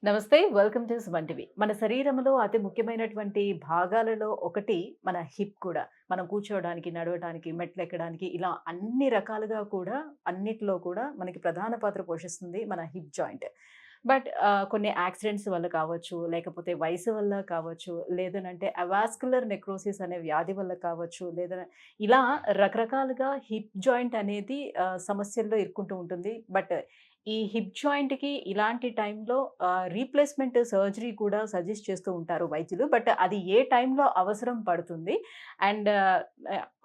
నమస్తే. Welcome to Suman TV. మన శరీరంలో అతి ముఖ్యమైనటువంటి భాగాలలో ఒకటి మన హిప్ కూడా. మనం కూర్చోవడానికి, నడవడానికి, మెట్లెక్కడానికి ఇలా అన్ని రకాలుగా కూడా అన్నిట్లో కూడా మనకి ప్రధాన పాత్ర పోషిస్తుంది మన హిప్ జాయింట్. బట్ కొన్ని యాక్సిడెంట్స్ వల్ల కావచ్చు, లేకపోతే వయసు వల్ల కావచ్చు, లేదనంటే అవాస్కులర్ నెక్రోసిస్ అనే వ్యాధి వల్ల కావచ్చు, ఇలా రకరకాలుగా హిప్ జాయింట్ అనేది సమస్యల్లో ఇరుక్కుంటూ ఉంటుంది. బట్ ఈ హిప్ జాయింట్‌కి ఇలాంటి టైంలో రీప్లేస్‌మెంట్ సర్జరీ కూడా సజెస్ట్ చేస్తూ ఉంటారు వైద్యులు. బట్ అది ఏ టైంలో అవసరం పడుతుంది? అండ్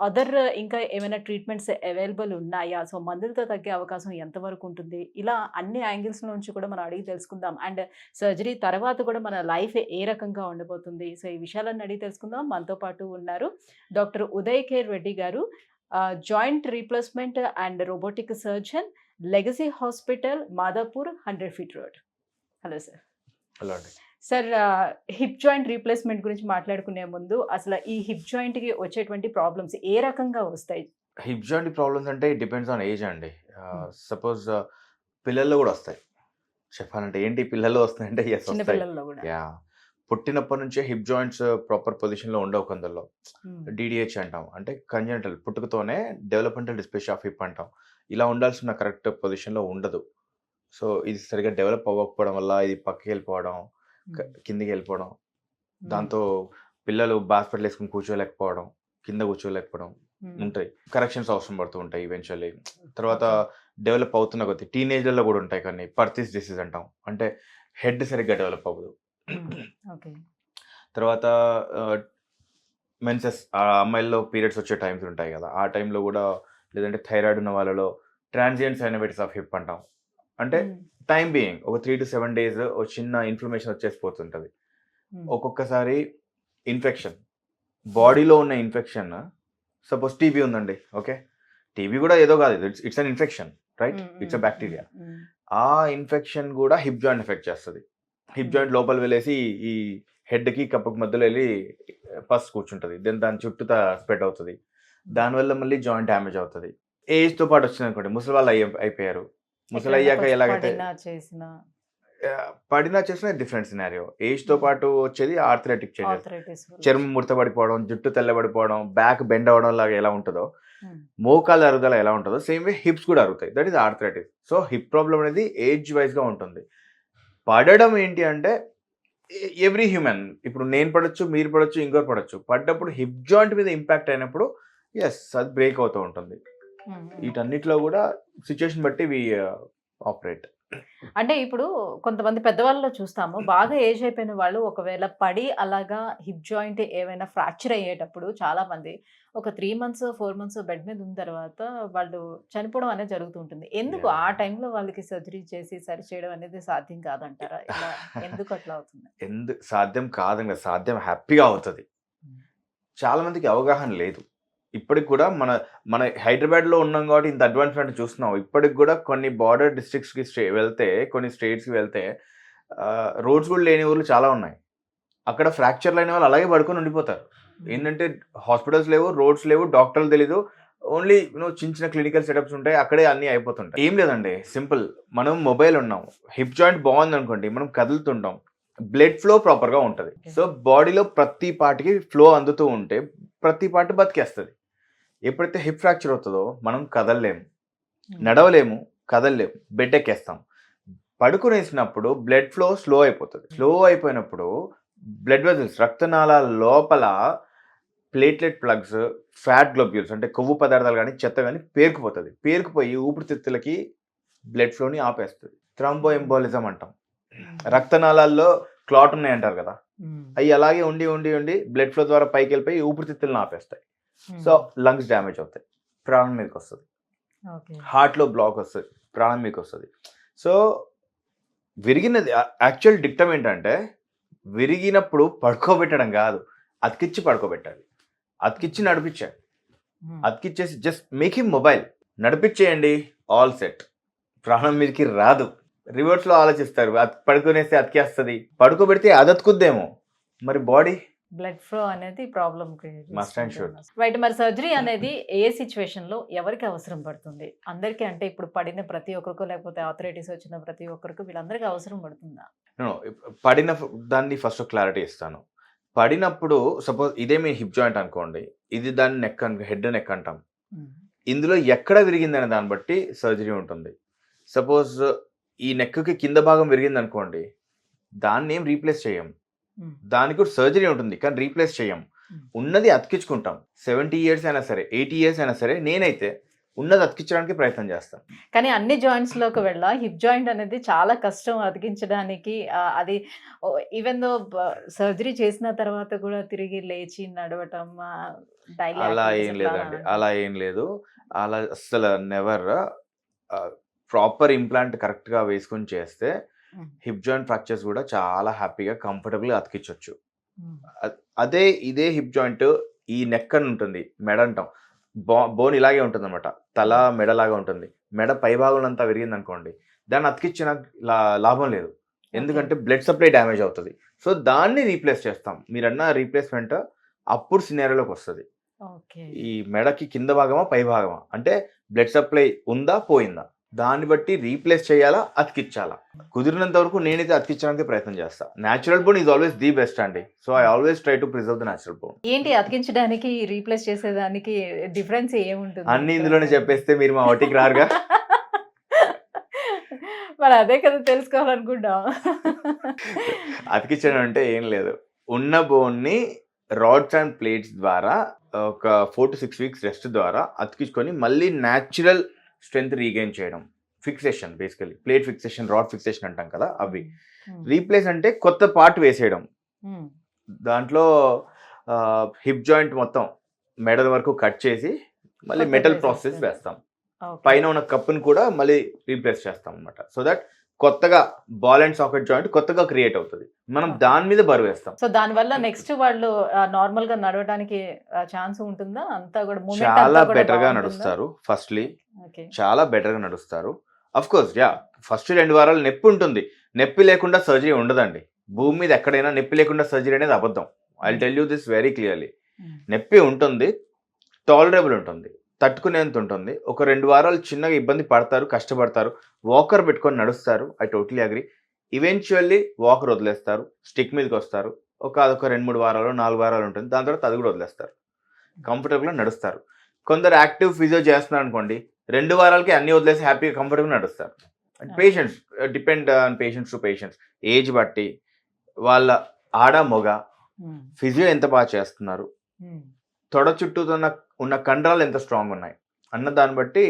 అదర్ ఇంకా ఏమైనా ట్రీట్మెంట్స్ అవైలబుల్ ఉన్నాయా? సో, మందులతో తగ్గే అవకాశం ఎంతవరకు ఉంటుంది? ఇలా అన్ని యాంగిల్స్ నుంచి కూడా మనం అడిగి తెలుసుకుందాం. అండ్ సర్జరీ తర్వాత కూడా మన లైఫ్ ఏ రకంగా ఉండబోతుంది? సో, ఈ విషయాలన్నీ అడిగి తెలుసుకుందాం. మనతో పాటు ఉన్నారు డాక్టర్ ఉదయ్ కేర్ రెడ్డి గారు. Joint replacement and robotic surgeon, legacy hospital, Madhapur, 100 feet road. Hello sir. Hello అండి. సార్, హిప్ జాయింట్ రీప్లేస్‌మెంట్ గురించి మాట్లాడుకునే ముందు అసలు ఈ హిప్ జాయింట్‌కి వచ్చేటువంటి ప్రాబ్లమ్స్ ఏ రకంగా వస్తాయి? హిప్ జాయింట్ ప్రాబ్లమ్స్ అంటే ఇట్ డిపెండ్స్ ఆన్ ఏజ్ అండి. హ్మ్. సపోజ్ పిల్లల్లో కూడా వస్తాయి. చెప్పాలంటే ఏంటి పిల్లల్లో వస్తాయంటే యెస్ చిన్న వస్తాయి. పిల్లల్లో గూడా. యాహ్! పుట్టినప్పటి నుంచే హిప్ జాయింట్స్ ప్రాపర్ పొజిషన్‌లో ఉండవు కొందరిలో. హ్మ్. డీడీహెచ్ అంటాం. అంటే కంజనిటల్ పుట్టుకతోనే డెవలప్‌మెంటల్ డిస్ప్లేసియా ఆఫ్ హిప్ అంటాం. ఇలా ఉండాల్సిన కరెక్ట్ పొజిషన్‌లో ఉండదు. సో, ఇది సరిగ్గా డెవలప్ అవ్వకపోవడం వల్ల ఇది పక్కకెళ్ళిపోవడం, హ్మ్. కిందకెళ్ళిపోవడం. హ్మ్. దాంతో పిల్లలు బాస్కెట్లు వేసుకొని కూర్చోలేకపోవడం, కింద కూర్చోలేకపోవడం హ్మ్. ఉంటాయి. కరెక్షన్స్ అవసరం పడుతూ ఉంటాయి ఈవెన్చువల్లీ. తర్వాత ఓకే. డెవలప్ అవుతున్న కొద్దీ టీనేజ్‌లలో కూడా ఉంటాయి కొన్ని. పర్తీస్ డిసీజ్ అంటాం. అంటే హెడ్ సరిగ్గా డెవలప్ అవ్వదు. హ్మ్. ఓకే. తర్వాత ఆహ్, మెన్సెస్ అమ్మాయిల్లో పీరియడ్స్ వచ్చే టైమ్స్ ఉంటాయి కదా! ఆ టైంలో కూడా లేదంటే థైరాయిడ్ ఉన్న వాళ్ళలో ట్రాన్సియెంట్ సైనోవైటిస్ ఆఫ్ హిప్ అంటాం. అంటే హ్మ్. టైమ్ బీయింగ్ ఒక 3-7 డేస్ ఒక చిన్న ఇన్‌ఫ్లమేషన్ వచ్చేసి పోతుంటది. హ్మ్. ఒక్కొక్కసారి ఇన్ఫెక్షన్ హ్మ్. బాడీలో ఉన్న ఇన్ఫెక్షన్ సపోజ్ టీబీ ఉందండి. ఓకే. టీబీ కూడా ఏదో కాదు. It's an infection. రైట్? హ్మ్. ఇట్స్ హ్మ్. ఎ హ్మ్. బాక్టీరియా. హ్మ్. ఆ ఇన్ఫెక్షన్ కూడా హిప్ జాయింట్ ఎఫెక్ట్ చేస్తది. హిప్ హ్మ్. జాయింట్ లోపల వెళ్ళేసి ఈ హెడ్‌కి, కప్పుకి మధ్యలో ఎళ్లి పస్ కూర్చుంటది. దెన్ దాని చుట్టూతా స్ప్రెడ్ అవుతది. హ్మ్. దానివల్ల మళ్ళీ జాయింట్ డ్యామేజ్ అవుతది. ఏజ్‌తో పాటు వచ్చిందనుకోండి ముసలివాళ్ళు అయిపోయారు. ఎక్కడైనా ముసలయ్యాక కొంచెం ఎలాగైతే పడినా, చేసినా పడినా చేసినా డిఫరెంట్ సినారియో. ఏజ్‌తో హ్మ్. పాటు వచ్చేది ఆర్థరైటిక్ చేంజెస్. ఆర్థరైటిస్ వల్ల చర్మం ముడతపడిపోవడం, జుట్టు తెల్లబడిపోవడం, బ్యాక్ బెండ్ అవ్వడం లాగా ఎలా ఉంటదో, హ్మ్. మోకాళ్ళ అరుగుదల ఎలా ఉంటదో, సేమ్ వే హిప్స్ కూడా అరుగుతాయి. That is arthritis. So, hip problem అనేది ఏజ్ వైస్‌గా ఉంటుంది. పడడం ఏంటి అంటే ఎవ్రీ హ్యూమన్ ఇప్పుడు నేను పడొచ్చు, మీరు పడొచ్చు, ఇంకోరు పడొచ్చు. పడ్డప్పుడు హ్మ్. హిప్ జాయింట్ మీద ఇంపాక్ట్ అయినప్పుడు యెస్ అది బ్రేక్ అవుతూ ఉంటుంది. హ్మ్. హ్మ్. వీటన్నిటిలో కూడా సిట్యుయేషన్ బట్టి ఆపరేట్. అంటే ఇప్పుడు కొంతమంది పెద్దవాళ్ళలో చూస్తాము. బాగా ఏజ్ అయిపోయిన వాళ్ళు ఒకవేళ పడి అలాగా హిప్ జాయింట్ ఏమైనా ఫ్రాక్చర్ అయ్యేటప్పుడు చాలామంది ఒక 3 మంత్స్, 4 మంత్స్ బెడ్ మీద ఉన్న తర్వాత వాళ్ళు చనిపోవడం అనేది జరుగుతూ ఉంటుంది. ఎందుకు ఆ యాహ్! టైంలో వాళ్ళకి సర్జరీ చేసి సరిచేయడం అనేది సాధ్యం కాదంటారా? ఇలా ఎందుకు అట్లా అవుతుంది? సాధ్యం కాదండి. సాధ్యం హ్యాపీగా అవుతది. హ్మ్. చాలా మందికి అవగాహన లేదు. ఇప్పటికి కూడా మన మన హైదరాబాద్‌లో ఉన్నాం కాబట్టి ఇంత అడ్వాన్స్‌మెంట్ చూస్తున్నాం. ఇప్పటికి కూడా కొన్ని బోర్డర్ డిస్ట్రిక్ట్స్‌కి వెళ్తే కొన్ని స్టేట్స్‌కి వెళ్తే రోడ్స్ కూడా లేని ఊర్లు చాలా ఉన్నాయి. అక్కడ ఫ్రాక్చర్‌లయిన వాళ్ళు అలాగే పడుకొని ఉండిపోతారు. హ్మ్. ఏంటంటే హాస్పిటల్స్ లేవు, రోడ్స్ లేవు, డాక్టర్లు తెలీదు. ఓన్లీ చిన్న చిన్న క్లినికల్ సెటప్స్ ఉంటాయి. అక్కడే అన్నీ అయిపోతుంటాయి. ఏం లేదండి సింపుల్. మనం మొబైల్ ఉన్నాం. హిప్ జాయింట్ బావుందనుకోండి మనం కదులుతుంటాం. బ్లడ్ ఫ్లో ప్రాపర్‌గా ఉంటది. ఓకే. సో, బాడీలో ప్రతి పార్ట్‌కి ఫ్లో అందుతూ ఉంటే ప్రతి పార్ట్ బతికేస్తది. ఎప్పుడైతే హిప్ ఫ్రాక్చర్ అవుతదో మనం కదలలేము, హ్మ్. నడవలేము, కదలలేము. బెడ్ ఎక్కేస్తాం. పడుకునేసినప్పుడు బ్లడ్ ఫ్లో స్లో అయిపోతది. హ్మ్. స్లో అయిపోయినప్పుడు బ్లడ్ వెసల్స్ రక్తనాళాల లోపల ప్లేట్లెట్ ప్లగ్స్, ఫ్యాట్ గ్లోబ్యూల్స్ అంటే కొవ్వు పదార్థాలు గాని, చెత్త గాని పేరుకుపోతది. పేరుకుపోయి ఊపిరితిత్తులకి బ్లడ్ ఫ్లోని ఆపేస్తది. థ్రాంబో హ్మ్. ఎంబోలిజం అంటాం. హ్మ్. రక్తనాళాల్లో క్లాట్ ఉన్నాయంటారు కదా! హ్మ్. అయి అలాగే ఉండి బ్లడ్ ఫ్లో ద్వారా పైకెళ్ళిపోయి ఊపిరితిత్తులను ఆపేస్తాయి. సో, హ్మ్. లంగ్స్ డ్యామేజ్ అవుతాయి. ప్రాణం మీదకొస్తది. ఓకే. హార్ట్‌లో బ్లాక్ వస్తది. ప్రాణం మీదకొస్తది. సో, విరిగినది యాక్చువల్ డిక్టమ్ ఏంటంటే, విరిగినప్పుడు పడుకోబెట్టడం గాదు. అతికిచ్చి పడుకోబెట్టాలి. అతికిచ్చి హ్మ్. నడిపిచ్చాలి. హ్మ్. అతికిచ్చేసి జస్ట్ మేక్ హిమ్ మొబైల్. నడిపిచ్చేయండి. All set. ప్రాణం మీదకి రాదు. రివర్స్‌లో ఆలోచిస్తారు. పడుకునేస్తే అతికేస్తది. పడుకోబెడితే అది అతుకుద్దేమో. మరి బాడీ? బ్లడ్ ఫ్లో అనేది problem must and should. Right. మరి సర్జరీ అనేది ఏ సిచ్యువేషన్ లో ఎవరికి అవసరం పడుతుంది? అందరికీ అంటే ఇప్పుడు పడిన ప్రతి ఒక్కరికో లేకపోతే ఆర్థరైటిస్ వచ్చిన ప్రతి ఒక్కరికి వీళ్ళందరికీ అవసరం పడుతుందా? పడిన దాన్ని ఫస్ట్ క్లారిటీ ఇస్తాను. పడినప్పుడు సపోజ్ ఇదే మీ హిప్ జాయింట్ అనుకోండి, ఇది దాన్ని నెక్ హెడ్ నెక్ అంటాం. ఇందులో ఎక్కడ విరిగిందనే దాన్ని బట్టి సర్జరీ ఉంటుంది. సపోజ్ ఈ నెక్కి కింద భాగం విరిగింది అనుకోండి, దాన్ని ఏం రీప్లేస్ చేయం. దానికి కూడా సర్జరీ ఉంటుంది కానీ రీప్లేస్ చేయం. ఉన్నది అతికించుకుంటాం. 70 years అయినా సరే 80 years అయినా సరే నేనైతే ఉన్నది అతికించడానికి ప్రయత్నం చేస్తాను. కానీ అన్ని జాయింట్స్ లోకి హిప్ జాయింట్ అనేది చాలా కష్టం అతికించడానికి. అది ఈవెన్ దో సర్జరీ చేసిన తర్వాత కూడా తిరిగి లేచి నడవటం డైలీ అలా ఏం లేదండి, అలా ఏం లేదు. అలా అసలు నెవర్. ప్రాపర్ ఇంప్లాంట్ కరెక్ట్గా వేసుకొని చేస్తే హిప్ జాయింట్ ఫ్రాక్చర్స్ కూడా చాలా హ్యాపీగా కంఫర్టబుల్గా అతికించవచ్చు. అదే ఇదే హిప్ జాయింట్ ఈ నెక్ అని ఉంటుంది, మెడ అంటాం. బోన్ ఇలాగే ఉంటుంది అనమాట, తల మెడలాగా ఉంటుంది. మెడ పై భాగం అంతా విరిగింది అనుకోండి, దాన్ని అతికించిన లాభం లేదు, ఎందుకంటే బ్లడ్ సప్లై డ్యామేజ్ అవుతుంది. సో దాన్ని రీప్లేస్ చేస్తాం. మీరన్న రీప్లేస్మెంట్ అప్పుడు సినారియోలోకి వస్తుంది. ఈ మెడకి కింద భాగమా పై భాగమా అంటే బ్లడ్ సప్లై ఉందా పోయిందా దాన్ని బట్టి రీప్లేస్ చేయాలా అతికించాలా. కుదిరినంత వరకు నేనైతే అతికించడానికి ప్రయత్నం చేస్తాను. Natural bone is always the best అండి. So I always try to preserve the natural bone. ఏంటి అతికించడానికి రీప్లేస్ చేసేదానికి డిఫరెన్స్ ఏముంటుంది? అన్ని ఇందులోనే చెప్పేస్తే మీరు మా ఒకటికి రారుగా. మరి అదే కదా తెలుసుకోవాలనుకుంటా. అతికించడం అంటే ఏం లేదు, ఉన్న బోన్ని రాడ్స్ అండ్ ప్లేట్స్ ద్వారా ఒక 4 to 6 weeks రెస్ట్ ద్వారా అతికించుకొని మళ్ళీ న్యాచురల్ స్ట్రెంత్ రీగైన్ చేయడం. Fixation, basically plate fixation, rod fixation అంటాం కదా అవి. రీప్లేస్ అంటే కొత్త పార్ట్ వేసేయడం. దాంట్లో హిప్ జాయింట్ మొత్తం మెడ వరకు కట్ చేసి మళ్ళీ మెటల్ ప్రాసెస్ వేస్తాం. పైన ఉన్న కప్పుని కూడా మళ్ళీ రీప్లేస్ చేస్తాం అనమాట. సో దట్ కొత్తగా బాల్ అండ్ సాకెట్ జాయింట్ కొత్తగా క్రియేట్ అవుతుంది. మనం దాని మీద బరువు వేస్తాం. సో దాని వల్ల నెక్స్ట్ వాళ్ళు నార్మల్ గా నడవడానికి ఛాన్స్ ఉంటుందా? అంతా కూడా చాలా బెటర్ గా నడుస్తారు. ఫస్ట్లీ చాలా బెటర్ గా నడుస్తారు. అఫ్ కోర్స్ యా, ఫస్ట్ 2 వారాలు నొప్పి ఉంటుంది. నొప్పి లేకుండా సర్జరీ ఉండదండి. భూమి మీద ఎక్కడైనా నొప్పి లేకుండా సర్జరీ అనేది అబద్ధం. I tell you this very clearly. నొప్పి ఉంటుంది, టాలరబుల్ ఉంటుంది, తట్టుకునేంత ఉంటుంది. ఒక 2 వారాలు చిన్నగా ఇబ్బంది పడతారు, కష్టపడతారు, వాకర్ పెట్టుకొని నడుస్తారు. I totally agree. Eventually walker వదిలేస్తారు, స్టిక్ మీదకి వస్తారు. అదొక 2-3 వారాలు 4 వారాలు ఉంటుంది. దాని తర్వాత అది కూడా వదిలేస్తారు, కంఫర్టబుల్గా నడుస్తారు. కొందరు యాక్టివ్ ఫిజియో చేస్తున్నారు అనుకోండి, 2 వారాలకి అన్ని వదిలేసి హ్యాపీగా కంఫర్టబుల్గా నడుస్తారు. Patients depend on patients to patients. Age బట్టి వాళ్ళ ఆడ మొగ ఫిజియో ఎంత బాగా చేస్తున్నారు, తొడ చుట్టూ ఉన్న కండరాలు ఎంత స్ట్రాంగ్ ఉన్నాయి అన్న దాన్ని బట్టి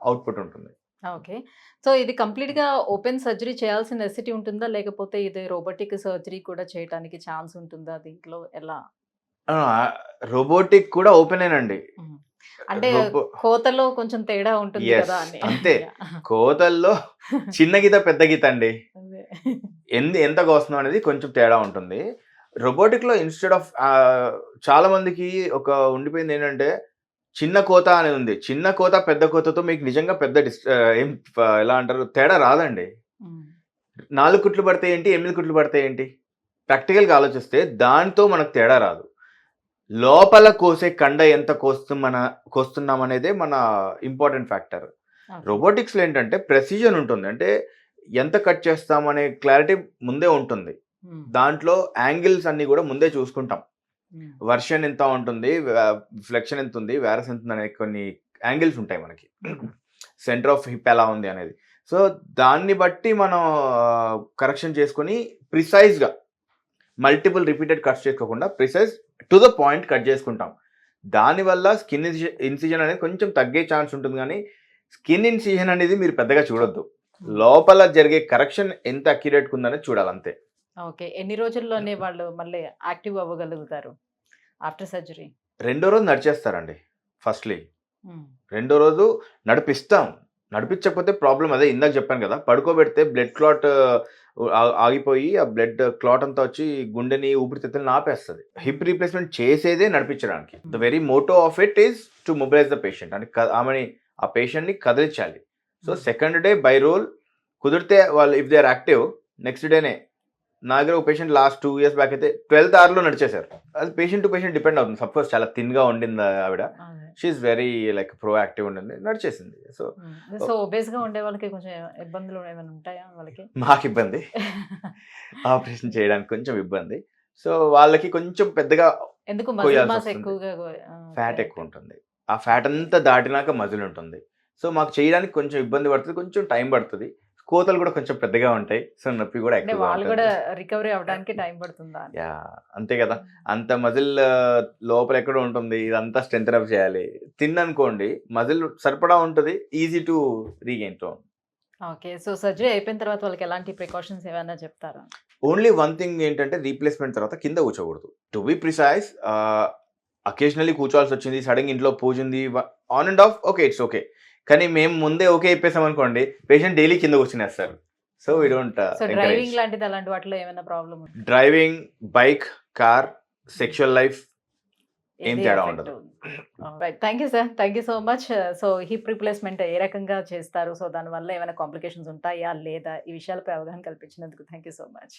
అవుట్పుట్ ఉంటుంది. ఓకే. సో ఇది కంప్లీట్ గా ఓపెన్ సర్జరీ చేయాల్సిన నెసెసిటీ ఉంటుందా, లేకపోతే ఇది రోబోటిక్ సర్జరీ కూడా చేయడానికి ఛాన్స్ ఉంటుందా? దీంట్లో ఎలా? రోబోటిక్ కూడా ఓపెనేనండి. అంటే కోతలో కొంచెం తేడా ఉంటుంది కదా అని. అంతే, కోతల్లో చిన్న గీత పెద్ద గీత అండి. ఎంత కోస్తున్నాం అనేది కొంచెం తేడా ఉంటుంది. రోబోటిక్ లో ఇన్స్టెడ్ ఆఫ్ చాలా మందికి ఒక ఉండిపోయింది ఏంటంటే చిన్న కోత అని ఉంది. చిన్న కోత పెద్ద కోతతో మీకు నిజంగా పెద్ద ఏం ఎలా అంటారు తేడా రాదండి. 4 కుట్లు పడితే ఏంటి, 8 కుట్లు పడితే ఏంటి, ప్రాక్టికల్గా ఆలోచిస్తే దాంతో మనకు తేడా రాదు. లోపల కోసే కండ ఎంత కోస్తున్నాం అనేదే మన ఇంపార్టెంట్ ఫ్యాక్టర్. రోబోటిక్స్లో ఏంటంటే ప్రెసిజన్ ఉంటుంది, అంటే ఎంత కట్ చేస్తామనే క్లారిటీ ముందే ఉంటుంది. దాంట్లో యాంగిల్స్ అన్ని కూడా ముందే చూసుకుంటాం. వర్షన్ ఎంత ఉంటుంది, ఫ్లెక్షన్ ఎంత ఉంది, వ్యారస్ ఎంత ఉంది అనే కొన్ని యాంగిల్స్ ఉంటాయి మనకి. సెంటర్ ఆఫ్ హిప్ ఎలా ఉంది అనేది. సో దాన్ని బట్టి మనం కరెక్షన్ చేసుకొని ప్రిసైజ్గా మల్టిపుల్ రిపీటెడ్ కట్స్ చేసుకోకుండా precise to the point cut చేసుకుంటాం. దానివల్ల స్కిన్ ఇన్సిజన్ అనేది కొంచెం తగ్గే ఛాన్స్ ఉంటుంది, కానీ స్కిన్ ఇన్సిజన్ అనేది మీరు పెద్దగా చూడొద్దు. లోపల జరిగే కరెక్షన్ ఎంత అక్యురేట్గా ఉందనేది చూడాలంతే. ఓకే. ఎన్ని రోజుల్లోనే వాళ్ళు మళ్ళీ యాక్టివ్ అవ్వగలుగుతారు ఆఫ్టర్ సర్జరీ? 2వ రోజు నడిచేస్తారండి. ఫస్ట్లీ 2వ రోజు నడిపిస్తాం. నడిపించకపోతే ప్రాబ్లం అదే ఇందాక చెప్పాను కదా, పడుకోబెడితే బ్లడ్ క్లాట్ ఆగిపోయి ఆ బ్లడ్ క్లాట్ అంతా వచ్చి గుండెని ఊపిరితిత్తులను ఆపేస్తుంది. హిప్ రీప్లేస్మెంట్ చేసేదే నడిపించడానికి. The very motto of it is to mobilise the patient, అంటే ఆ పేషెంట్ని కదిలించాలి. So second day by rule కుదిరితే వాళ్ళు if they are active next డేనే నా దగ్గర ఒక పేషెంట్ లాస్ట్ 2 years బ్యాక్ అయితే 12th hour లో నడిచేశారు. అది పేషెంట్ టు పేషెంట్ డిపెండ్ అవుతుంది. సపోజ్ చాలా థిన్గా ఉండింది ఆవిడ, అదే. షీఈస్ వెరీ లైక్ ప్రోయాక్టివ్ ఉండింది, నడిచేసింది. సో సో ఒబేస్ గా ఉండే వాళ్ళకి కొంచెం ఇబ్బందులు ఏమైనా ఉంటాయా వాళ్ళకి? మాకు ఇబ్బంది, ఆపరేషన్ చేయడానికి కొంచెం ఇబ్బంది. సో వాళ్ళకి కొంచెం పెద్దగా ఎందుకు మజిల్ కొయ్యాల్సి మాస్ వస్తుంది. ఎక్కువగా ఫ్యాట్ ఎక్కువ ఉంటుంది. ఆ ఫ్యాట్ అంతా దాటినాక మజిల్ ఉంటుంది. సో మాకు చేయడానికి కొంచెం ఇబ్బంది పడుతుంది, కొంచెం టైం పడుతుంది. కోతలు కూడా కొంచెం పెద్దగా ఉంటాయి. సో నొప్పి కూడా అంటే ఎక్కువగా వాళ్ళు కూడా ఉంటుంది. రికవరీ అవడానికి టైం పడుతుందా అని. యా, అంతే కదా. అంత మజిల్ లోపల ఎక్కడ ఉంటుంది, ఇదంతా స్ట్రెంత్ అప్ చేయాలి. తిన్ననుకోండి మజిల్ సరిపడా ఉంటుంది, easy to regain to. Okay. So surgery అయిపోయిన తర్వాత వాళ్ళకి ఎలాంటి ప్రికాషన్స్ ఏమైనా చెప్తారా? ఓన్లీ వన్ థింగ్ ఏంటంటే రీప్లేస్మెంట్ తర్వాత కింద కూర్చోకూడదు. టు బి ప్రిసైజ్, అకేషనల్లీ కూర్చోవాల్సి వచ్చింది, సడన్ ఇంట్లో పూజ ఉంది, on and off, okay it's okay. కానీ మేము ముందే ఓకే చెప్పేసాం అనుకోండి, పేషెంట్ డైలీ కింద కూర్చునేస్తారు. So we don't so driving లాంటిది అలాంటి వాటిలో ఏమైనా problem driving, bike, car, sexual life ఏం తేడా ఉండదు. Thank you sir, thank you so much. So hip replacement ఏ రకంగా చేస్తారు, సో దానివల్ల ఏమైనా కాంప్లికేషన్స్ ఉంటాయా లేదా, ఈ విషయాలపై అవగాహన కల్పించినందుకు థ్యాంక్ యూ సో మచ్.